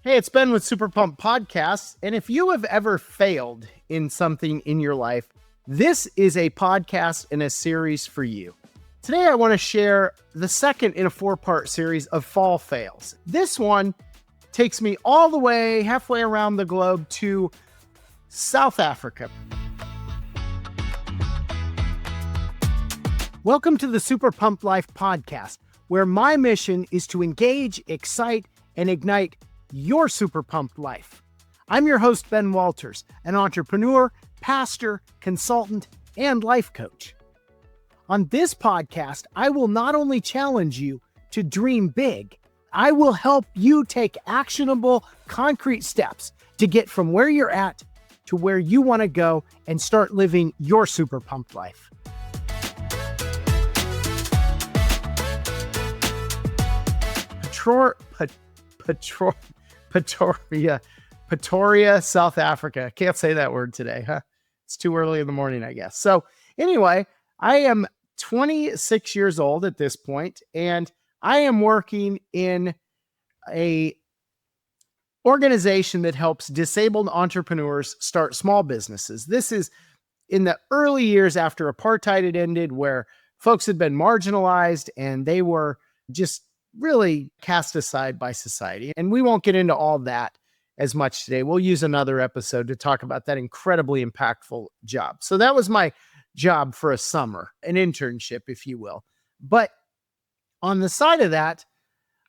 Hey, it's Ben with SuperPumped Podcasts. And if you have ever failed in something in your life, this is a podcast and a series for you. Today, I want to share the second in a 4-part series of fall fails. This one takes me all the way halfway around the globe to South Africa. Welcome to the SuperPumped Life podcast, where my mission is to engage, excite, and ignite your super pumped life. I'm your host, Ben Walters, an entrepreneur, pastor, consultant, and life coach. On this podcast, I will not only challenge you to dream big, I will help you take actionable, concrete steps to get from where you're at to where you want to go and start living your super pumped life. Pretoria, South Africa. Can't say that word today, huh? It's too early in the morning, I guess. So anyway, I am 26 years old at this point, and I am working in a organization that helps disabled entrepreneurs start small businesses. This is in the early years after apartheid had ended, where folks had been marginalized and they were just really cast aside by society. And we won't get into all that as much today. We'll use another episode to talk about that incredibly impactful job. So that was my job for a summer, an internship, if you will. But on the side of that,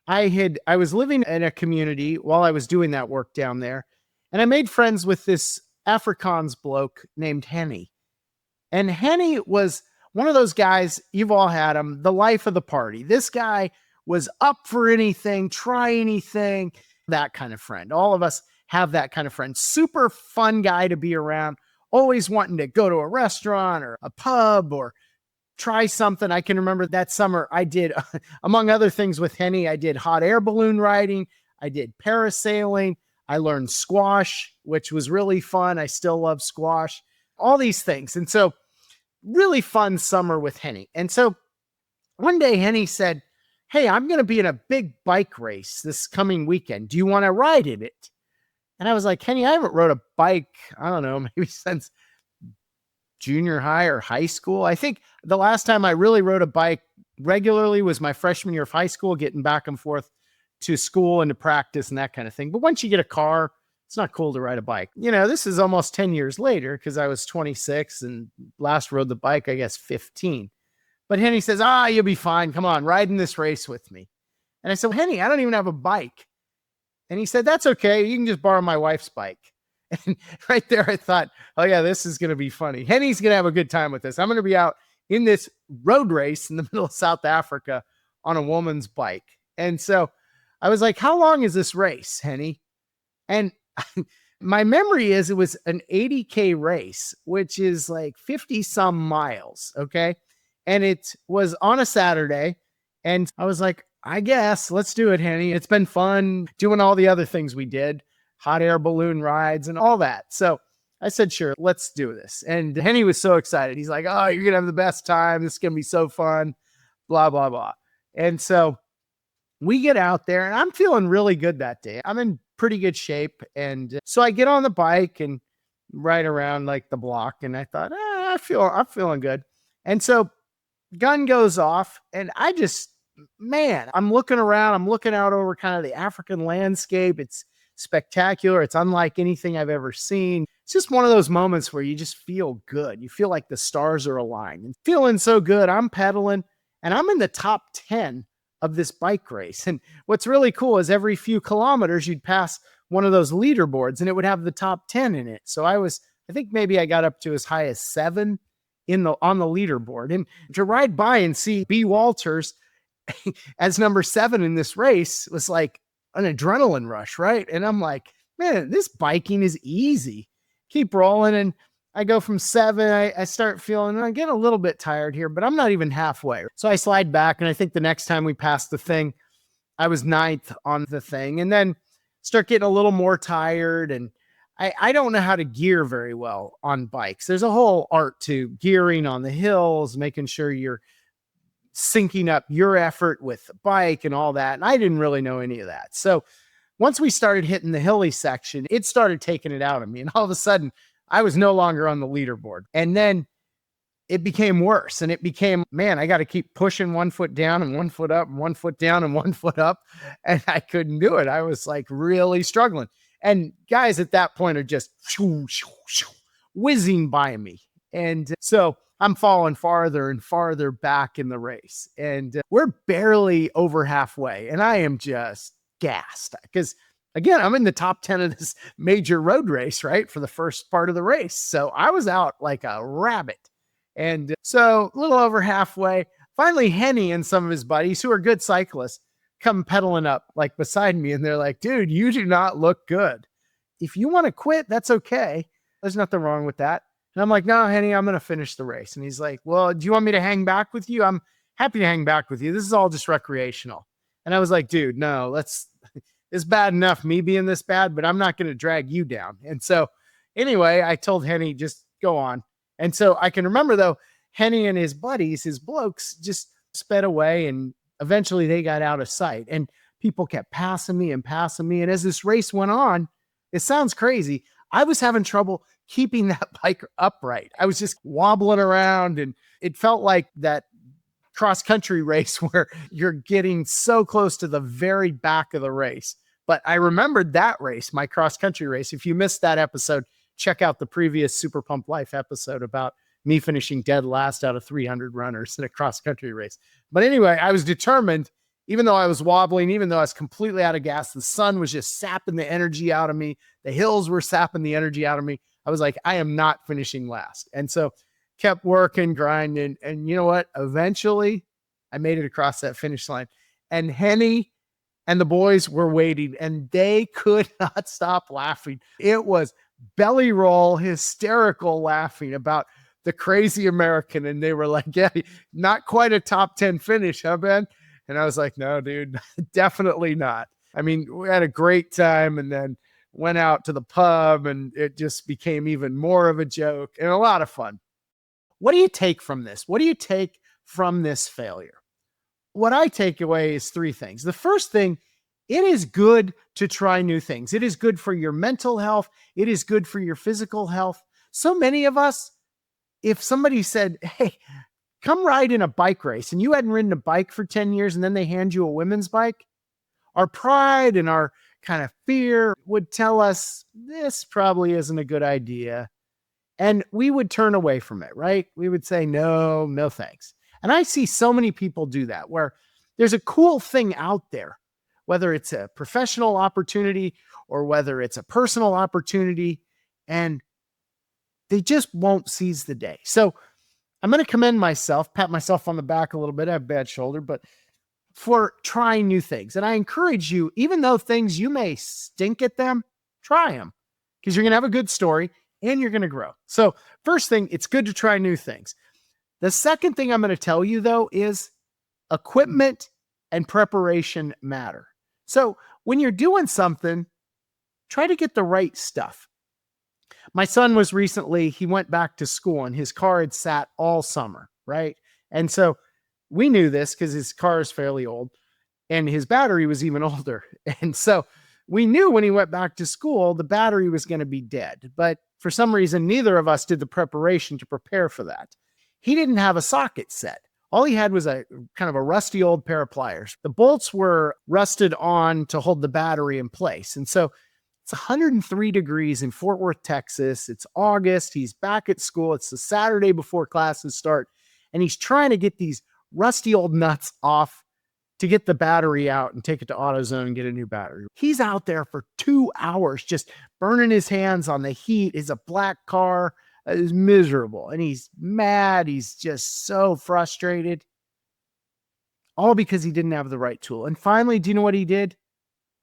I was living in a community while I was doing that work down there, and I made friends with this Afrikaans bloke named Henny. And Henny was one of those guys, you've all had him, the life of the party. This guy was up for anything, try anything, that kind of friend. All of us have that kind of friend. Super fun guy to be around, always wanting to go to a restaurant or a pub or try something. I can remember that summer I did, among other things with Henny, I did hot air balloon riding, I did parasailing, I learned squash, which was really fun. I still love squash, all these things. And so really fun summer with Henny. And so one day Henny said, "Hey, I'm going to be in a big bike race this coming weekend. Do you want to ride in it?" And I was like, "Henny, I haven't rode a bike, I don't know, maybe since junior high or high school. I think the last time I really rode a bike regularly was my freshman year of high school, getting back and forth to school and to practice and that kind of thing. But once you get a car, it's not cool to ride a bike." You know, this is almost 10 years later because I was 26 and last rode the bike, I guess, 15. But Henny says, "You'll be fine. Come on, ride in this race with me." And I said, "Henny, I don't even have a bike." And he said, "That's okay. You can just borrow my wife's bike." And right there, I thought, oh yeah, this is going to be funny. Henny's going to have a good time with this. I'm going to be out in this road race in the middle of South Africa on a woman's bike. And so I was like, "How long is this race, Henny?" And my memory is it was an 80K race, which is like 50 some miles. Okay. And it was on a Saturday. And I was like, "I guess let's do it, Henny. It's been fun doing all the other things we did, hot air balloon rides and all that." So I said, "Sure, let's do this." And Henny was so excited. He's like, "Oh, you're going to have the best time. This is going to be so fun, blah, blah, blah." And so we get out there and I'm feeling really good that day. I'm in pretty good shape. And so I get on the bike and ride around like the block. And I thought, I'm feeling good. And so gun goes off and I'm looking around, I'm looking out over kind of the African landscape. It's spectacular. It's unlike anything I've ever seen. It's just one of those moments where you just feel good. You feel like the stars are aligned and feeling so good. I'm pedaling and I'm in the top 10 of this bike race. And what's really cool is every few kilometers you'd pass one of those leaderboards and it would have the top 10 in it. So I think maybe I got up to as high as 7 on the leaderboard. And to ride by and see B. Walters as number 7 in this race was like an adrenaline rush, right? And I'm like, man, this biking is easy. Keep rolling. And I go from 7, I start feeling, I get a little bit tired here, but I'm not even halfway. So I slide back. And I think the next time we passed the thing, I was 9th on the thing, and then start getting a little more tired. And I don't know how to gear very well on bikes. There's a whole art to gearing on the hills, making sure you're syncing up your effort with the bike and all that. And I didn't really know any of that. So once we started hitting the hilly section, it started taking it out of me. And all of a sudden, I was no longer on the leaderboard. And then it became worse. And it became, man, I got to keep pushing 1 foot down and 1 foot up and 1 foot down and 1 foot up. And I couldn't do it. I was like really struggling. And guys at that point are just whizzing by me. And so I'm falling farther and farther back in the race. And we're barely over halfway. And I am just gassed because, again, I'm in the top 10 of this major road race, right? For the first part of the race. So I was out like a rabbit. And so a little over halfway, finally Henny and some of his buddies who are good cyclists come pedaling up like beside me. And they're like, dude, you do not look good. If you want to quit, that's okay. There's nothing wrong with that. And I'm like, no, Henny, I'm going to finish the race. And he's like, well, do you want me to hang back with you? I'm happy to hang back with you. This is all just recreational. And I was like, dude, no, it's bad enough me being this bad, but I'm not going to drag you down. And so anyway, I told Henny, just go on. And so I can remember, though, Henny and his buddies, his blokes, just sped away, and eventually they got out of sight. And people kept passing me. And as this race went on, it sounds crazy, I was having trouble keeping that bike upright. I was just wobbling around, and it felt like that cross-country race where you're getting so close to the very back of the race. But I remembered that race, my cross-country race. If you missed that episode, check out the previous Super Pump Life episode about me finishing dead last out of 300 runners in a cross-country race. But anyway, I was determined, even though I was wobbling, even though I was completely out of gas, the sun was just sapping the energy out of me. The hills were sapping the energy out of me. I was like, I am not finishing last. And so kept working, grinding. And you know what? Eventually I made it across that finish line, and Henny and the boys were waiting, and they could not stop laughing. It was belly roll, hysterical laughing about the crazy American. And they were like, yeah, not quite a top 10 finish, huh, Ben? And I was like, no, dude, definitely not. I mean, we had a great time, and then went out to the pub, and it just became even more of a joke and a lot of fun. What do you take from this? What do you take from this failure? What I take away is three things. The first thing, it is good to try new things. It is good for your mental health. It is good for your physical health. So many of us, if somebody said, hey, come ride in a bike race, and you hadn't ridden a bike for 10 years, and then they hand you a women's bike, our pride and our kind of fear would tell us this probably isn't a good idea. And we would turn away from it, right? We would say, no, no thanks. And I see so many people do that, where there's a cool thing out there, whether it's a professional opportunity or whether it's a personal opportunity, and they just won't seize the day. So I'm going to commend myself, pat myself on the back a little bit. I have a bad shoulder, but for trying new things. And I encourage you, even though things you may stink at them, try them, because you're going to have a good story and you're going to grow. So first thing, it's good to try new things. The second thing I'm going to tell you, though, is equipment and preparation matter. So when you're doing something, try to get the right stuff. My son was recently, he went back to school, and his car had sat all summer, right? And so we knew this because his car is fairly old and his battery was even older. And so we knew when he went back to school, the battery was going to be dead. But for some reason, neither of us did the preparation to prepare for that. He didn't have a socket set. All he had was a kind of a rusty old pair of pliers. The bolts were rusted on to hold the battery in place. And so it's 103 degrees in Fort Worth, Texas. It's August. He's back at school. It's the Saturday before classes start. And he's trying to get these rusty old nuts off to get the battery out and take it to AutoZone and get a new battery. He's out there for 2 hours just burning his hands on the heat. It's a black car. It's miserable. And he's mad. He's just so frustrated. All because he didn't have the right tool. And finally, do you know what he did?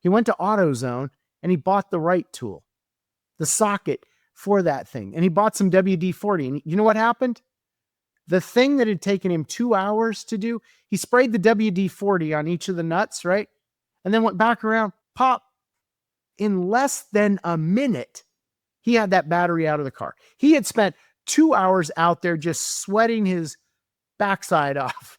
He went to AutoZone and he bought the right tool, the socket for that thing. And he bought some WD-40. And you know what happened? The thing that had taken him 2 hours to do, he sprayed the WD-40 on each of the nuts, right? And then went back around, pop. In less than a minute, he had that battery out of the car. He had spent 2 hours out there just sweating his backside off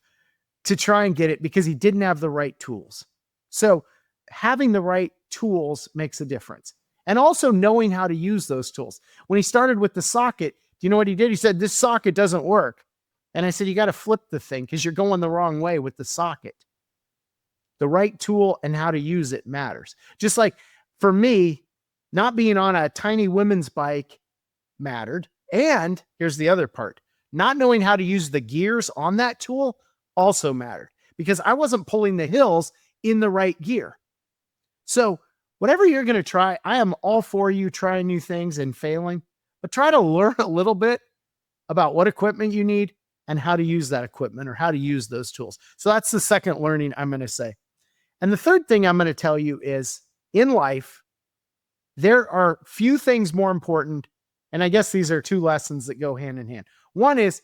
to try and get it because he didn't have the right tools. So having the right tools makes a difference. And also knowing how to use those tools. When he started with the socket, do you know what he did? He said, this socket doesn't work. And I said, you got to flip the thing because you're going the wrong way with the socket. The right tool and how to use it matters. Just like for me, not being on a tiny women's bike mattered. And here's the other part. Not knowing how to use the gears on that tool also mattered because I wasn't pulling the hills in the right gear. So whatever you're going to try, I am all for you trying new things and failing, but try to learn a little bit about what equipment you need and how to use that equipment or how to use those tools. So that's the second learning I'm going to say. And the third thing I'm going to tell you is in life, there are few things more important. And I guess these are two lessons that go hand in hand. One is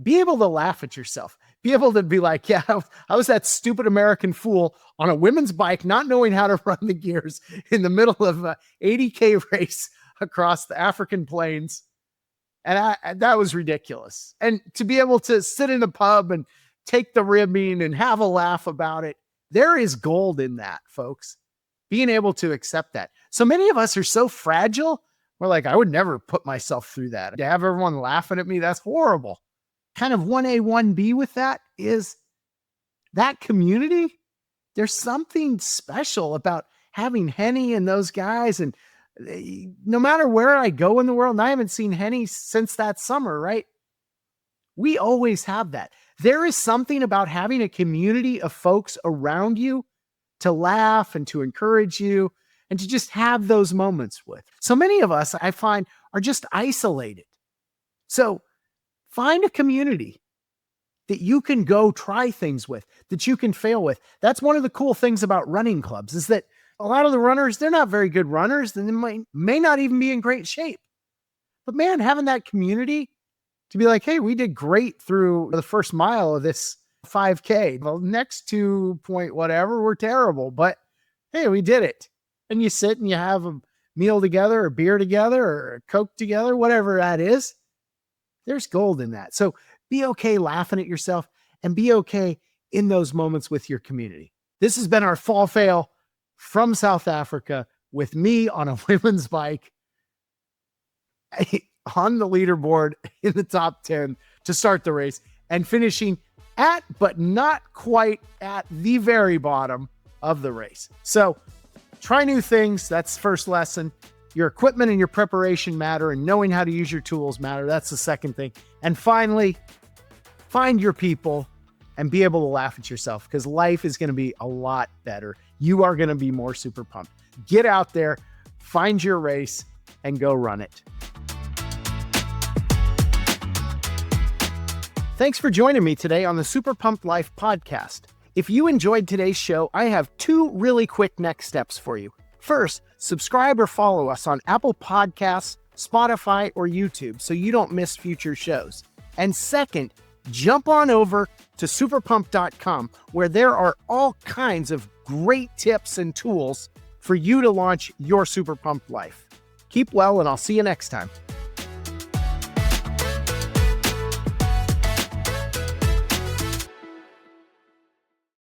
be able to laugh at yourself. Be able to be like, yeah, I was that stupid American fool on a women's bike, not knowing how to run the gears in the middle of a 80K race across the African plains. And that was ridiculous. And to be able to sit in a pub and take the ribbing and have a laugh about it, there is gold in that, folks. Being able to accept that. So many of us are so fragile. We're like, I would never put myself through that. To have everyone laughing at me, that's horrible. Kind of 1A, 1B with that is that community. There's something special about having Henny and those guys. And no matter where I go in the world, and I haven't seen Henny since that summer, right? We always have that. There is something about having a community of folks around you to laugh and to encourage you and to just have those moments with. So many of us, I find, are just isolated. So find a community that you can go try things with, that you can fail with. That's one of the cool things about running clubs is that a lot of the runners, they're not very good runners, and they may not even be in great shape. But man, having that community to be like, hey, we did great through the first mile of this 5K. Well, next 2 point whatever, we're terrible, but hey, we did it. And you sit and you have a meal together, or beer together, or a Coke together, whatever that is. There's gold in that. So be okay laughing at yourself and be okay in those moments with your community. This has been our fall fail from South Africa with me on a women's bike on the leaderboard in the top 10 to start the race and finishing at, but not quite at the very bottom of the race. So try new things. That's the first lesson. Your equipment and your preparation matter, and knowing how to use your tools matter. That's the second thing. And finally, find your people and be able to laugh at yourself because life is going to be a lot better. You are going to be more super pumped. Get out there, find your race, and go run it. Thanks for joining me today on the Super Pumped Life podcast. If you enjoyed today's show, I have 2 really quick next steps for you. First, subscribe or follow us on Apple Podcasts, Spotify, or YouTube so you don't miss future shows. And second, jump on over to SuperPumped.com where there are all kinds of great tips and tools for you to launch your Super Pumped life. Keep well, and I'll see you next time.